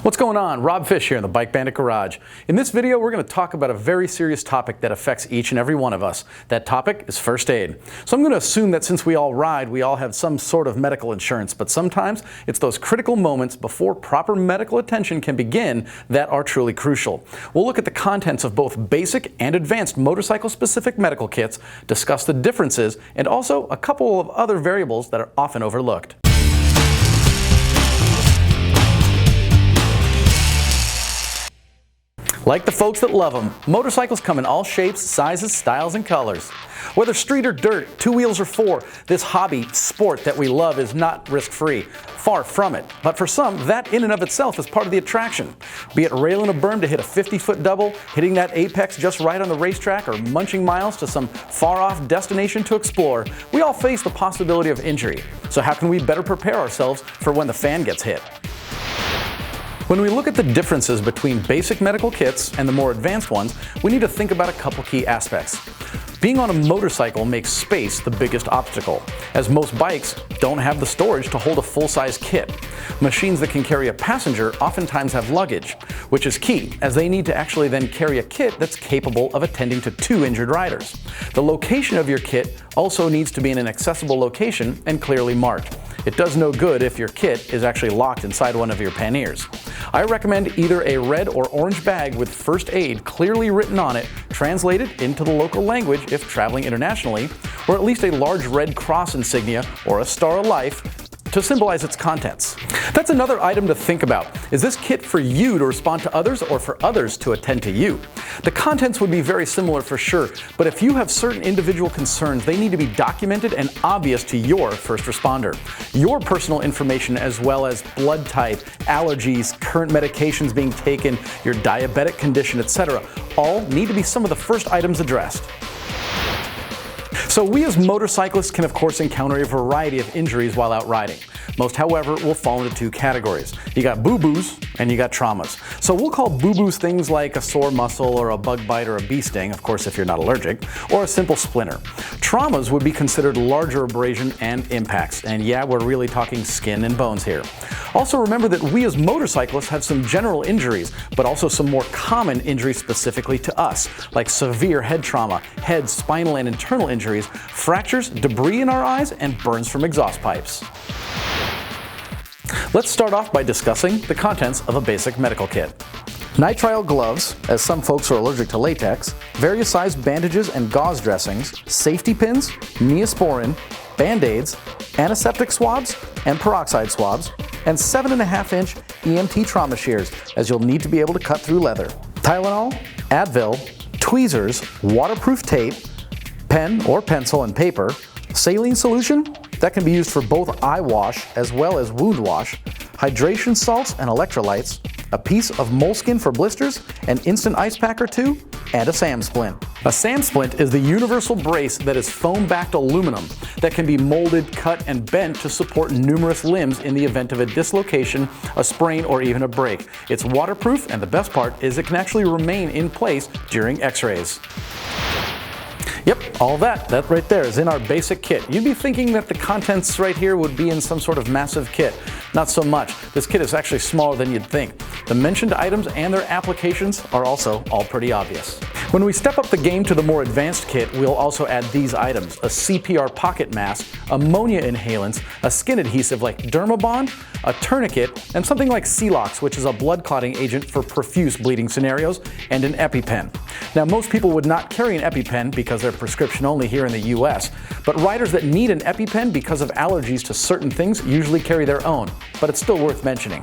What's going on? Rob Fish here in the BikeBandit garage. In this video, we're going to talk about a very serious topic that affects each and every one of us. That topic is first aid. So I'm going to assume that since we all ride, we all have some sort of medical insurance, but sometimes it's those critical moments before proper medical attention can begin that are truly crucial. We'll look at the contents of both basic and advanced motorcycle-specific medical kits, discuss the differences, and also a couple of other variables that are often overlooked. Like the folks that love them, motorcycles come in all shapes, sizes, styles, and colors. Whether street or dirt, two wheels or four, this hobby, sport that we love is not risk-free. Far from it. But for some, that in and of itself is part of the attraction. Be it railing a berm to hit a 50-foot double, hitting that apex just right on the racetrack, or munching miles to some far-off destination to explore, we all face the possibility of injury. So how can we better prepare ourselves for when the fan gets hit? When we look at the differences between basic medical kits and the more advanced ones, we need to think about a couple key aspects. Being on a motorcycle makes space the biggest obstacle, as most bikes don't have the storage to hold a full-size kit. Machines that can carry a passenger oftentimes have luggage, which is key, as they need to actually then carry a kit that's capable of attending to two injured riders. The location of your kit also needs to be in an accessible location and clearly marked. It does no good if your kit is actually locked inside one of your panniers. I recommend either a red or orange bag with first aid clearly written on it, translated into the local language if traveling internationally, or at least a large red cross insignia or a star of life to symbolize its contents. That's another item to think about. Is this kit for you to respond to others or for others to attend to you? The contents would be very similar for sure, but if you have certain individual concerns, they need to be documented and obvious to your first responder. Your personal information as well as blood type, allergies, current medications being taken, your diabetic condition, etc. all need to be some of the first items addressed. So we as motorcyclists can of course encounter a variety of injuries while out riding. Most, however, will fall into two categories. You got boo-boos and you got traumas. So we'll call boo-boos things like a sore muscle or a bug bite or a bee sting, of course if you're not allergic, or a simple splinter. Traumas would be considered larger abrasion and impacts, and yeah, we're really talking skin and bones here. Also remember that we as motorcyclists have some general injuries, but also some more common injuries specifically to us, like severe head trauma, head, spinal, and internal injuries, fractures, debris in our eyes, and burns from exhaust pipes. Let's start off by discussing the contents of a basic medical kit. Nitrile gloves, as some folks are allergic to latex, various size bandages and gauze dressings, safety pins, Neosporin, Band-Aids, antiseptic swabs, and peroxide swabs, and 7.5-inch EMT trauma shears, as you'll need to be able to cut through leather. Tylenol, Advil, tweezers, waterproof tape, pen or pencil and paper, saline solution that can be used for both eye wash as well as wound wash, hydration salts and electrolytes, a piece of moleskin for blisters, an instant ice pack or two, and a SAM splint. A SAM splint is the universal brace that is foam-backed aluminum that can be molded, cut, and bent to support numerous limbs in the event of a dislocation, a sprain, or even a break. It's waterproof, and the best part is it can actually remain in place during x-rays. Yep, all that right there is in our basic kit. You'd be thinking that the contents right here would be in some sort of massive kit. Not so much. This kit is actually smaller than you'd think. The mentioned items and their applications are also all pretty obvious. When we step up the game to the more advanced kit, we'll also add these items: a CPR pocket mask, ammonia inhalants, a skin adhesive like Dermabond, a tourniquet, and something like Celox, which is a blood clotting agent for profuse bleeding scenarios, and an EpiPen. Now, most people would not carry an EpiPen because they're prescription only here in the US, but riders that need an EpiPen because of allergies to certain things usually carry their own, but it's still worth mentioning.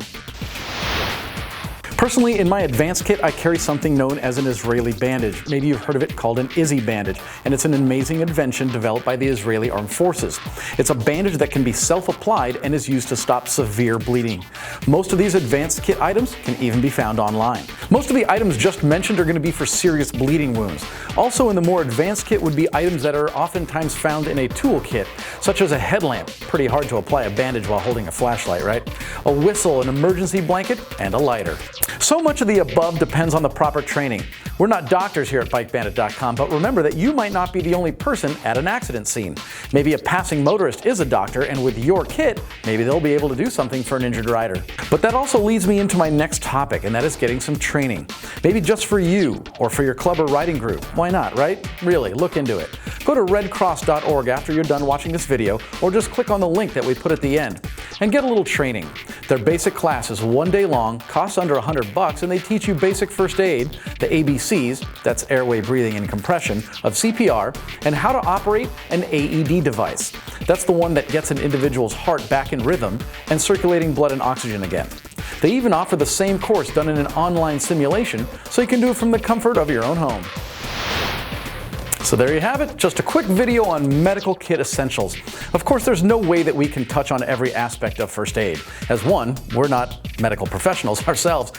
Personally, in my advanced kit, I carry something known as an Israeli bandage. Maybe you've heard of it called an Izzy bandage, and it's an amazing invention developed by the Israeli Armed Forces. It's a bandage that can be self-applied and is used to stop severe bleeding. Most of these advanced kit items can even be found online. Most of the items just mentioned are going to be for serious bleeding wounds. Also in the more advanced kit would be items that are oftentimes found in a tool kit, such as a headlamp, pretty hard to apply a bandage while holding a flashlight, right? A whistle, an emergency blanket, and a lighter. So much of the above depends on the proper training. We're not doctors here at BikeBandit.com, but remember that you might not be the only person at an accident scene. Maybe a passing motorist is a doctor, and with your kit, maybe they'll be able to do something for an injured rider. But that also leads me into my next topic, and that is getting some training. Maybe just for you, or for your club or riding group. Why not, right? Really, look into it. Go to redcross.org after you're done watching this video, or just click on the link that we put at the end, and get a little training. Their basic class is 1 day long, costs under $100, and they teach you basic first aid, the ABCs, that's airway, breathing, and compression, of CPR, and how to operate an AED device. That's the one that gets an individual's heart back in rhythm and circulating blood and oxygen again. They even offer the same course done in an online simulation, so you can do it from the comfort of your own home. So there you have it, just a quick video on medical kit essentials. Of course, there's no way that we can touch on every aspect of first aid. As one, we're not medical professionals ourselves,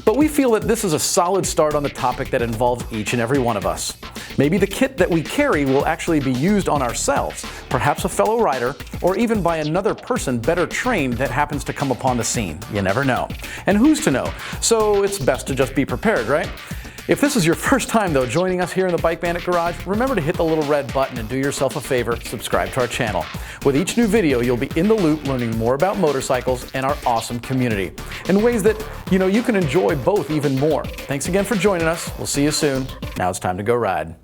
but we feel that this is a solid start on the topic that involves each and every one of us. Maybe the kit that we carry will actually be used on ourselves, perhaps a fellow rider, or even by another person better trained that happens to come upon the scene. You never know. And who's to know? So it's best to just be prepared, right? If this is your first time though joining us here in the Bike Bandit Garage, remember to hit the little red button and do yourself a favor, subscribe to our channel. With each new video, you'll be in the loop learning more about motorcycles and our awesome community in ways that you can enjoy both even more. Thanks again for joining us. We'll see you soon. Now it's time to go ride.